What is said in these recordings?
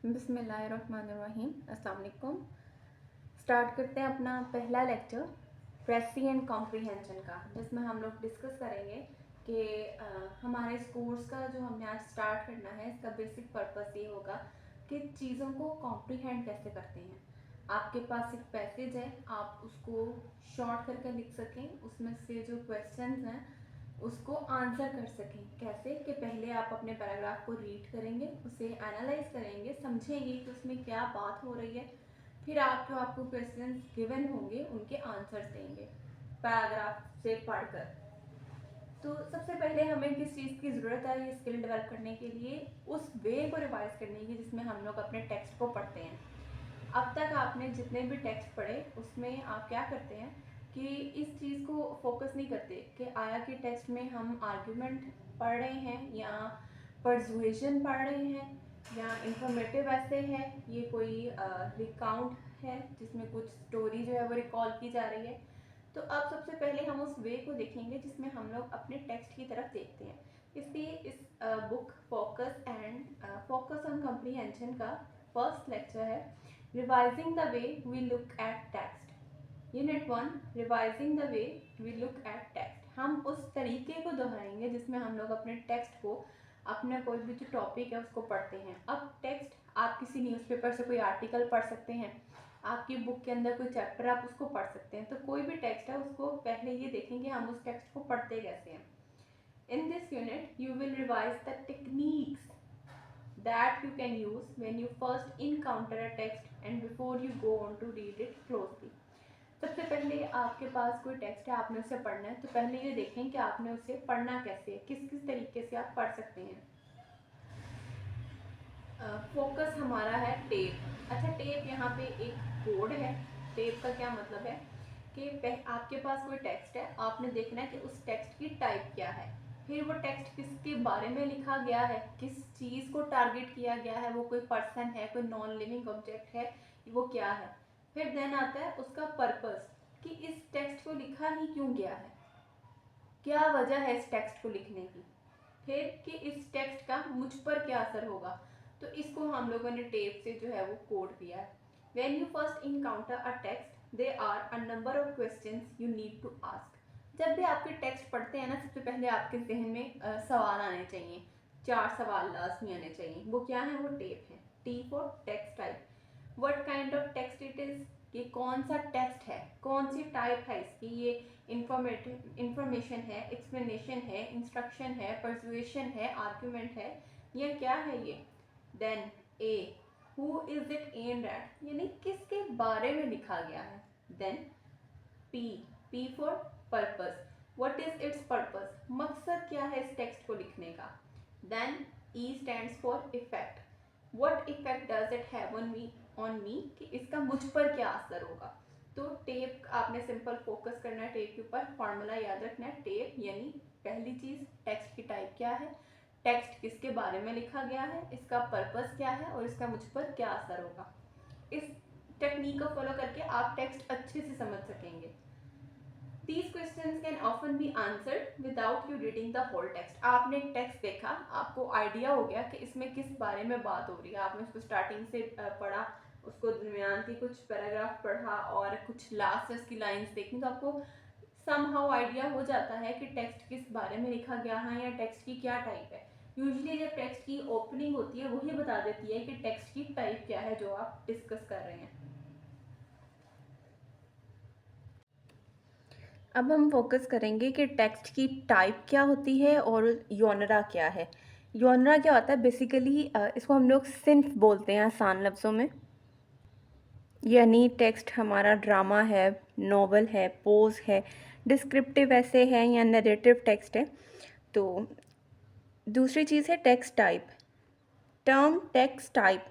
बिस्मिल्लाहिर्रहमानिर्रहीम। अस्सलाम वालेकुम। स्टार्ट करते हैं अपना पहला लेक्चर प्रेसी एंड कॉम्प्रीहेंशन का, जिसमें हम लोग डिस्कस करेंगे कि हमारे इस कोर्स का जो हमने आज स्टार्ट करना है, इसका बेसिक पर्पस ये होगा कि चीज़ों को कॉम्प्रीहेंड कैसे करते हैं। आपके पास एक पैसेज है, आप उसको शॉर्ट करके लिख सकें, उसमें से जो क्वेश्चंस हैं उसको आंसर कर सकें। कैसे कि पहले आप अपने पैराग्राफ को रीड करेंगे, उसे एनालाइज करेंगे, समझेंगे कि उसमें क्या बात हो रही है, फिर आप जो आपको क्वेश्चंस गिवन होंगे उनके आंसर्स देंगे पैराग्राफ से पढ़कर। तो सबसे पहले हमें किस चीज़ की ज़रूरत है ये स्किल डेवलप करने के लिए, उस वे को रिवाइज करने की जिसमें हम लोग अपने टेक्स्ट को पढ़ते हैं। अब तक आपने जितने भी टेक्स्ट पढ़े उसमें आप क्या करते हैं कि इस चीज़ को फोकस नहीं करते कि आया कि टेक्स्ट में हम आर्ग्यूमेंट पढ़ रहे हैं या परसुएशन पढ़ रहे हैं या इंफॉर्मेटिव ऐसे है, ये कोई रिकाउंट है जिसमें कुछ स्टोरी जो है वो रिकॉल की जा रही है। तो अब सबसे पहले हम उस वे को देखेंगे जिसमें हम लोग अपने टेक्स्ट की तरफ देखते हैं। इसलिए इस बुक फोकस ऑन कॉम्प्रीहेंशन का फर्स्ट लेक्चर है revising the way we look at text. Unit 1 revising the way we look at text. हम उस तरीके को दोहराएंगे जिसमें हम लोग अपने टेक्स्ट को, अपना कोई भी जो टॉपिक है उसको पढ़ते हैं। अब टेक्स्ट आप किसी न्यूज़पेपर से कोई आर्टिकल पढ़ सकते हैं, आपकी बुक के अंदर कोई चैप्टर आप उसको पढ़ सकते हैं। तो कोई भी टेक्स्ट है उसको पहले ये देखेंगे हम उस टेक्स्ट को पढ़ते कैसे हैं। In this unit you will revise the techniques that you can use when you first encounter a text and before you go on to read it closely. सबसे पहले आपके पास कोई टेक्स्ट है, आपने उसे पढ़ना है, तो पहले ये देखें कि आपने उसे पढ़ना कैसे है, किस किस तरीके से आप पढ़ सकते हैं। फोकस हमारा है टेप। अच्छा, टेप यहाँ पे एक कोड है। टेप का क्या मतलब है कि आपके पास कोई टेक्स्ट है, आपने देखना है कि उस टेक्स्ट की टाइप क्या है, फिर वो टेक्स्ट किसके बारे में लिखा गया है, किस चीज़ को टारगेट किया गया है, वो कोई पर्सन है, कोई नॉन लिविंग ऑब्जेक्ट है, वो क्या है। फिर देन आता है उसका पर्पस कि इस टेक्स्ट को लिखा ही क्यों गया है, क्या वजह है इस टेक्स्ट को लिखने की, फिर कि इस टेक्स्ट का मुझ पर क्या असर होगा। तो इसको हम लोगों ने टेप से जो है वो कोड दिया है। When you first encounter a text there are a number of questions you need to ask. जब भी आपके टेक्स्ट पढ़ते हैं ना, सबसे पहले आपके जहन में सवाल आने चाहिए, 4 सवाल लाजमी आने चाहिए। वो क्या है? वो टेप है। T for text type. What kind of text it is, ये कौन सा टेक्स्ट है, कौन सी टाइप है इसकी, ये इंफॉर्मेशन है, एक्सप्लेनेशन है, इंस्ट्रक्शन है, परसुएशन है, आर्ग्यूमेंट है, या क्या है ये। Then A, who is it aimed at, यानी किसके बारे में लिखा गया है। Then P, P for purpose, what is its purpose, मकसद क्या है इस टेक्स्ट को लिखने का। Then E stands for effect, what effect does it have on me, कि इसका मुझ पर क्या असर होगा। तो टेप आपने सिंपल फोकस करना है टेप के ऊपर, फॉर्मूला याद रखना है। टेप यानी पहली चीज टेक्स्ट की टाइप क्या है, टेक्स्ट किसके बारे में लिखा गया है, इसका पर्पस क्या है और इसका मुझ पर क्या असर होगा। इस टेक्निक को फॉलो करके आप टेक्स्ट अच्छे से समझ सकेंगे। These questions can often be answered without you reading the whole text. आपने एक टेक्स्ट देखा, आपको आइडिया हो गया कि इसमें किस बारे में बात हो रही है, आपने उसको स्टार्टिंग से पढ़ा, उसको दरमियान की कुछ पैराग्राफ पढ़ा और कुछ लास्ट इसकी लाइंस देखी, तो आपको समहाउ आइडिया हो जाता है कि टेक्स्ट किस बारे में लिखा गया है या टेक्स्ट की क्या टाइप है। यूजुअली जब टेक्स्ट की ओपनिंग होती है वही बता देती है कि टेक्स्ट की टाइप क्या है जो आप डिस्कस कर रहे हैं। अब हम फोकस करेंगे कि टेक्स्ट की टाइप क्या होती है और योनरा क्या है। योनरा क्या होता है बेसिकली, इसको हम लोग सिंफ बोलते हैं आसान लफ्ज़ों में। यानी टेक्स्ट हमारा ड्रामा है, नॉवल है, पोज है, डिस्क्रिप्टिव ऐसे है या नरेटिव टेक्स्ट है। तो दूसरी चीज़ है text type. Term text type,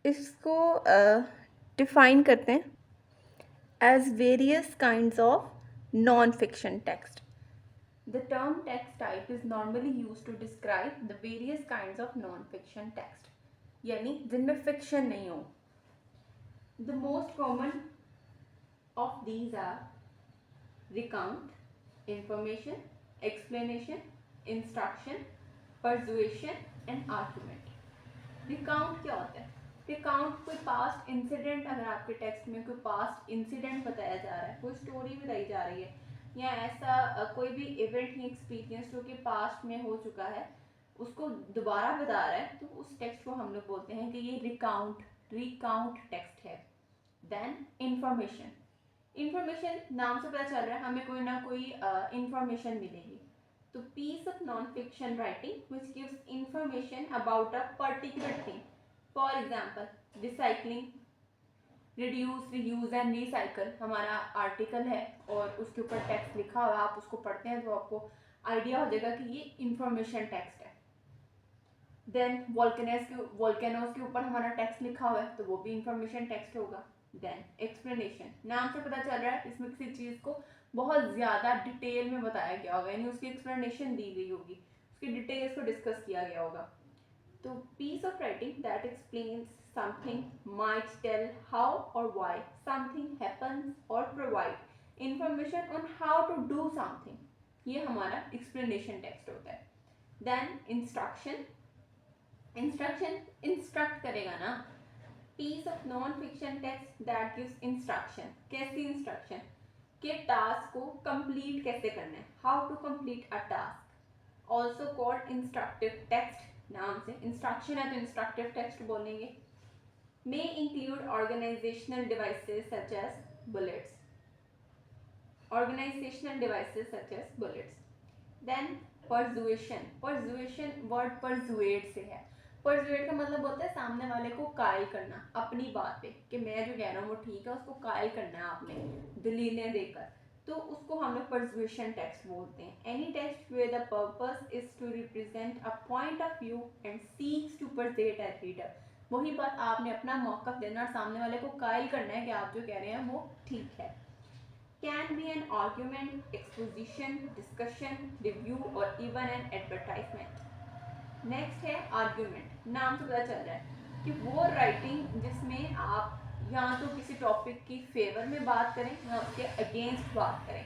इसको डिफाइन करते हैं as various kinds of non-fiction text. The term text type is normally used to describe the various kinds of non-fiction text, यानी जिनमें fiction नहीं हो। The most common of these are recount, information, explanation, instruction, persuasion and argument. Recount क्या होता है? Recount कोई past incident, अगर आपके टेक्स्ट में कोई पास्ट इंसिडेंट बताया जा रहा है, कोई स्टोरी बताई जा रही है, या ऐसा कोई भी इवेंट या एक्सपीरियंस जो कि पास्ट में हो चुका है उसको दोबारा बता रहा है, तो उस टेक्स्ट को हम लोग बोलते हैं कि ये रिकाउंट टेक्स्ट है। देन इंफॉर्मेशन, इंफॉर्मेशन नाम से पता चल रहा है हमें कोई ना कोई इंफॉर्मेशन मिलेगी। तो piece of non fiction writing which gives information about a particular thing, for example recycling, reduce reuse and recycle हमारा आर्टिकल है और उसके ऊपर टेक्स्ट लिखा हुआ है, आप उसको पढ़ते हैं तो आपको आइडिया हो जाएगा कि ये इंफॉर्मेशन टेक्स्ट है। देन वोल्केनोज के ऊपर हमारा टेक्स्ट लिखा हुआ है तो वो भी इंफॉर्मेशन टेक्स्ट होगा। देन एक्सप्लेनेशन, नाम से पता चल रहा है इसमें किसी चीज़ को बहुत ज़्यादा डिटेल में बताया गया होगा, यानी उसकी एक्सप्लेनेशन दी गई होगी, उसकी डिटेल्स को डिस्कस किया गया होगा। तो piece of writing that explains something might tell how or why something happens or provide information on how to do something, ये हमारा explanation text होता है। Then instruction, instruction इंस्ट्रक्ट करेगा ना। piece of non-fiction text that gives instruction, कैसी instruction के task को complete कैसे करना है, how to complete a task, also called instructive text, नाम से इंस्ट्रक्शन है तो इंस्ट्रक्टिव टेक्स्ट बोलेंगे। May include organisational devices such as bullets, organisational devices such as bullets. Then persuasion, persuasion word persuade से है। परसुएट का मतलब होता है सामने वाले को कायल करना अपनी बात पे, कि मैं जो कह रहा हूँ वो ठीक है, उसको कायल करना है आपने दलीलें देकर, तो उसको हम लोग परसुएशन टेक्स्ट बोलते हैं। Any text where the purpose is to represent a point of view and seeks to persuade a reader, वही बात आपने अपना मौक़िफ़ देना और सामने वाले को कायल करना है कि आप जो कह रहे हैं वो ठीक है। Can be an argument, exposition, discussion, review और इवन एन एडवर्टाइजमेंट। नेक्स्ट है आर्ग्यूमेंट, नाम से पता चल रहा है कि वो राइटिंग जिसमें आप या तो किसी टॉपिक की फेवर में बात करें या उसके अगेंस्ट बात करें,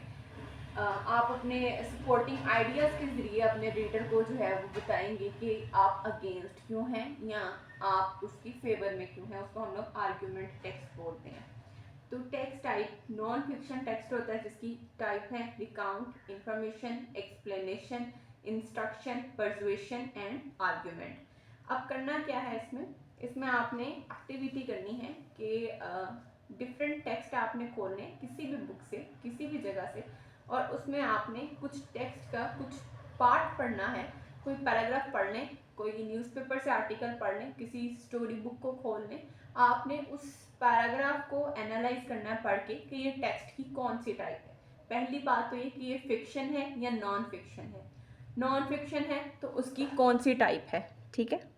आप अपने सपोर्टिंग आइडियाज़ के ज़रिए अपने रीडर को जो है वो बताएंगे कि आप अगेंस्ट क्यों हैं या आप उसकी फेवर में क्यों हैं, उसको हम लोग आर्ग्यूमेंट टेक्स्ट बोलते हैं। तो text type non fiction text होता है जिसकी टाइप है recount, information, explanation, instruction, persuasion and argument. अब करना क्या है इसमें, इसमें आपने एक्टिविटी करनी है कि डिफरेंट टेक्स्ट आपने खोलने किसी भी बुक से किसी भी जगह से, और उसमें आपने कुछ टेक्स्ट का कुछ पार्ट पढ़ना है, कोई पैराग्राफ पढ़ लें, कोई न्यूज़पेपर से आर्टिकल पढ़ लें, किसी स्टोरी बुक को खोल लें, आपने उस पैराग्राफ को एनालाइज करना है पढ़ के कि ये टेक्स्ट की कौन सी टाइप है। पहली बात तो ये कि ये फिक्शन है या नॉन फिक्शन है, नॉन फिक्शन है तो उसकी कौन सी टाइप है, ठीक है।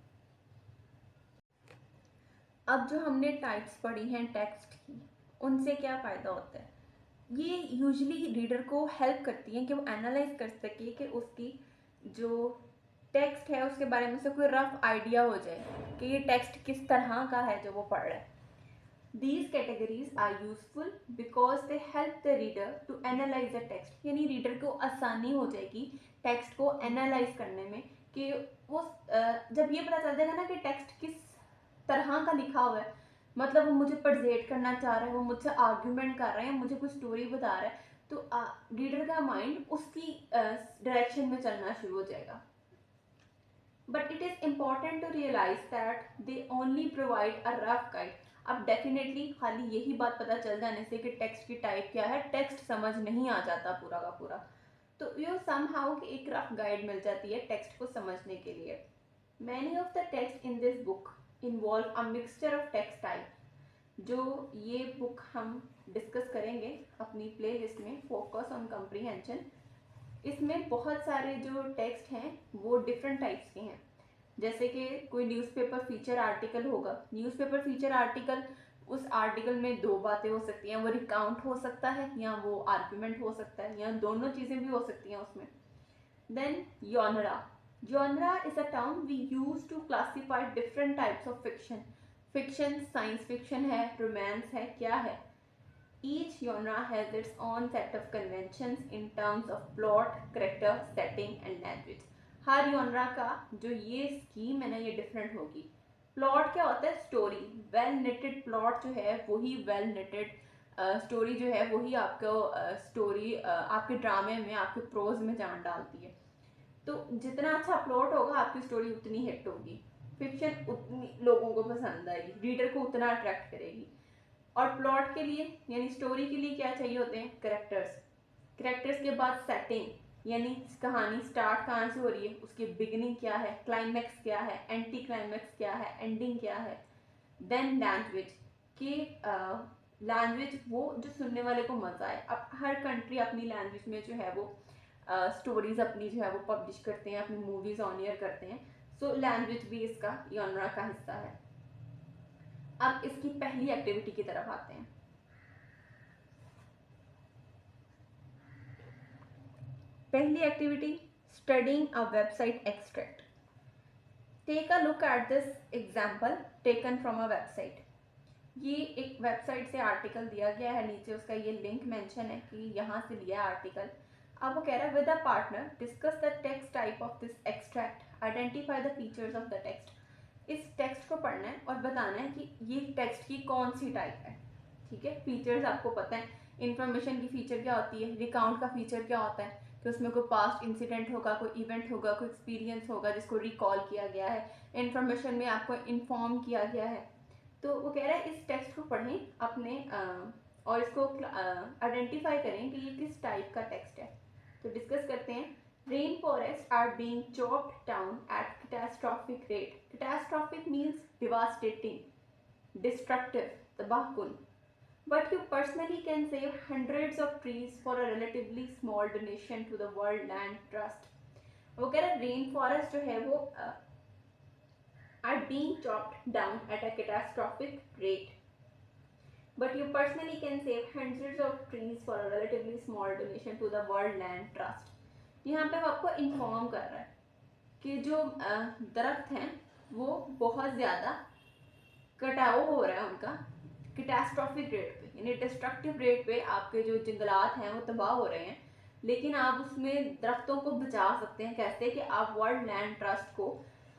अब जो हमने टाइप्स पढ़ी हैं टेक्स्ट की, उनसे क्या फ़ायदा होता है, ये यूजुअली रीडर को हेल्प करती हैं कि वो एनालाइज कर सके कि उसकी जो टेक्स्ट है उसके बारे में से कोई रफ आइडिया हो जाए कि ये टेक्स्ट किस तरह का है जो वो पढ़ रहा है। These categories are useful because they help the reader to analyze the text, यानी रीडर को आसानी हो जाएगी टेक्स्ट को एनालाइज करने में, कि वो जब ये पता चल जाएगा ना कि टेक्स्ट किस तरह का लिखा हुआ है, मतलब वो मुझे परsuade करना चाह रहा है, वो मुझसे आर्ग्यूमेंट कर रहा है, मुझे कोई स्टोरी बता रहा है, तो रीडर का माइंड उसकी डायरेक्शन में चलना शुरू हो जाएगा। But it is important to realise that they only provide a rough guide. अब डेफिनेटली खाली यही बात पता चल जाने से कि टेक्स्ट की टाइप क्या है, टेक्स्ट समझ नहीं आ जाता पूरा का पूरा, तो यू समहाउ कि एक रफ गाइड मिल जाती है टेक्स्ट को समझने के लिए। Many of the text in this book involve a mixture of text type, जो ये बुक हम डिस्कस करेंगे अपनी प्ले लिस्ट में, फोकस ऑन कम्प्रीहेंशन, इसमें बहुत सारे जो टेक्स्ट हैं वो डिफरेंट टाइप्स के हैं। जैसे कि कोई न्यूज़पेपर फीचर आर्टिकल होगा, न्यूज़पेपर फीचर आर्टिकल, उस आर्टिकल में दो बातें हो सकती हैं, वो रिकाउंट हो सकता है या वो आर्ग्यूमेंट हो सकता है या दोनों चीज़ें भी हो सकती हैं उसमें। Then genre, genre is a term we use to classify different types of fiction, fiction science fiction है, रोमांस है, क्या है। Each genre has its own set of conventions in terms of plot, character, setting and language. Her genre का जो ये scheme है ना ये डिफरेंट होगी, प्लॉट क्या होता है? स्टोरी। वेल निटेड प्लॉट जो है वही वेल निटेड स्टोरी जो है वही आपको स्टोरी आपके ड्रामे में, आपके प्रोज में जान डालती है। तो जितना अच्छा प्लॉट होगा आपकी स्टोरी उतनी हिट होगी, फिक्शन उतनी लोगों को पसंद आएगी, रीडर को उतना अट्रैक्ट करेगी। और प्लॉट के लिए यानी स्टोरी के लिए क्या चाहिए होते हैं? करेक्टर्स। करेक्टर्स के बाद सेटिंग, यानी कहानी स्टार्ट कहाँ से हो रही है, उसकी बिगिनिंग क्या है, क्लाइमैक्स क्या है, एंटी क्लाइमैक्स क्या है, एंडिंग क्या है। देन लैंग्वेज कि लैंग्वेज वो जो सुनने वाले को मजा आए। अब हर कंट्री अपनी लैंग्वेज में जो है वो स्टोरीज अपनी जो है वो पब्लिश करते हैं, अपनी मूवीज ऑन एयर करते हैं। सो लैंग्वेज भी इसका जॉनरा का हिस्सा है। अब इसकी पहली एक्टिविटी की तरफ आते हैं। पहली activity, studying a website extract. Take a look at this example taken from a website. ये एक वेबसाइट से आर्टिकल दिया गया है, नीचे उसका ये लिंक मेंशन है कि यहाँ से लिया आर्टिकल। अब वो कह रहा है with a partner discuss the text type of this extract, identify the features of the text. इस टेक्स्ट को पढ़ना है और बताना है कि ये टेक्स्ट की कौन सी टाइप है। ठीक है, फीचर्स आपको पता है, इन्फॉर्मेशन की फीचर क्या होती है, रिकाउंट का फीचर क्या होता है कि उसमें कोई पास्ट इंसिडेंट होगा, कोई इवेंट होगा, कोई एक्सपीरियंस होगा जिसको रिकॉल किया गया है, इन्फॉर्मेशन में आपको इन्फॉर्म किया गया है। तो वो कह रहा है इस टेक्स्ट को पढ़ें अपने और इसको आइडेंटिफाई करें कि ये किस टाइप का टेक्स्ट है। तो डिस्कस करते हैं। Rain forest are being chopped down at catastrophic rate. Catastrophic means devastating, destructive, तबाहकुन। But you personally can save hundreds of trees for a relatively small donation to the World Land Trust. वो कह रहा है rain forest जो है वो are being chopped down at a catastrophic rate. But you personally can save hundreds of trees for a relatively small donation to the World Land Trust. यहाँ पे वो आपको इन्फॉर्म कर रहा है कि जो दरख्त हैं वो बहुत ज़्यादा कटाव हो रहा है उनका कैटास्ट्रॉफिक रेट पे, यानी डिस्ट्रक्टिव रेट पे आपके जो जंगलात हैं वो तबाह हो रहे हैं। लेकिन आप उसमें दरख्तों को बचा सकते हैं कैसे? कि आप वर्ल्ड लैंड ट्रस्ट को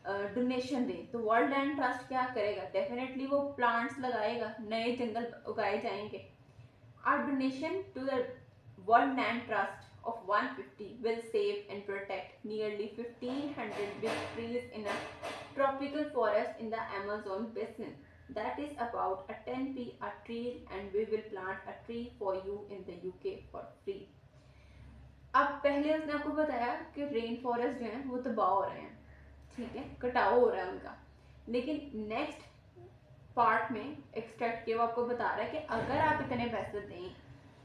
डोनेशन दें। तो वर्ल्ड लैंड ट्रस्ट क्या करेगा? डेफिनेटली वो प्लांट्स लगाएगा, नए जंगल उगाए जाएंगे। Our donation to the World Land Trust of 150 will save and protect nearly 1,500 big trees in a tropical forest in the Amazon basin. That is about a 10p a tree, and we will plant a tree for you in the UK for free. अब पहले उसने आपको बताया कि rain forest जो है वो तबाह हो रहे हैं, ठीक है, कटाव हो रहा है उनका। लेकिन नेक्स्ट पार्ट में एक्सट्रैक्ट के वो आपको बता रहा है कि अगर आप इतने पैसे दें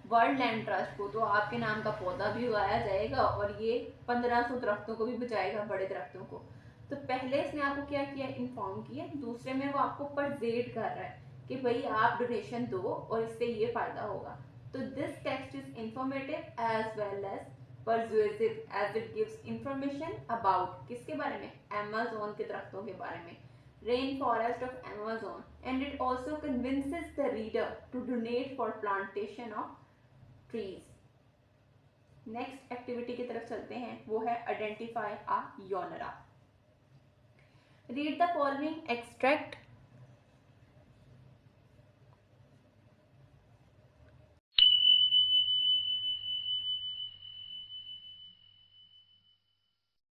वर्ल्ड लैंड ट्रस्ट को तो आपके नाम का पौधा भी उगाया जाएगा और ये 1500 दरख्तों को भी बचाएगा, बड़े दरख्तों को। तो पहले इसने आपको क्या किया? इन्फॉर्म किया। दूसरे में वो आपको परजेड कर रहा है कि भाई आप डोनेशन दो और इससे ये फायदा होगा। तो this text is informative as well as persuasive as it gives information about किसके बारे में? Amazon के दरख्तों के बारे में, rainforest of Amazon, and it also convinces the reader to donate for plantation of trees. Next activity की तरफ चलते हैं, वो है identify a genre. Read the following extract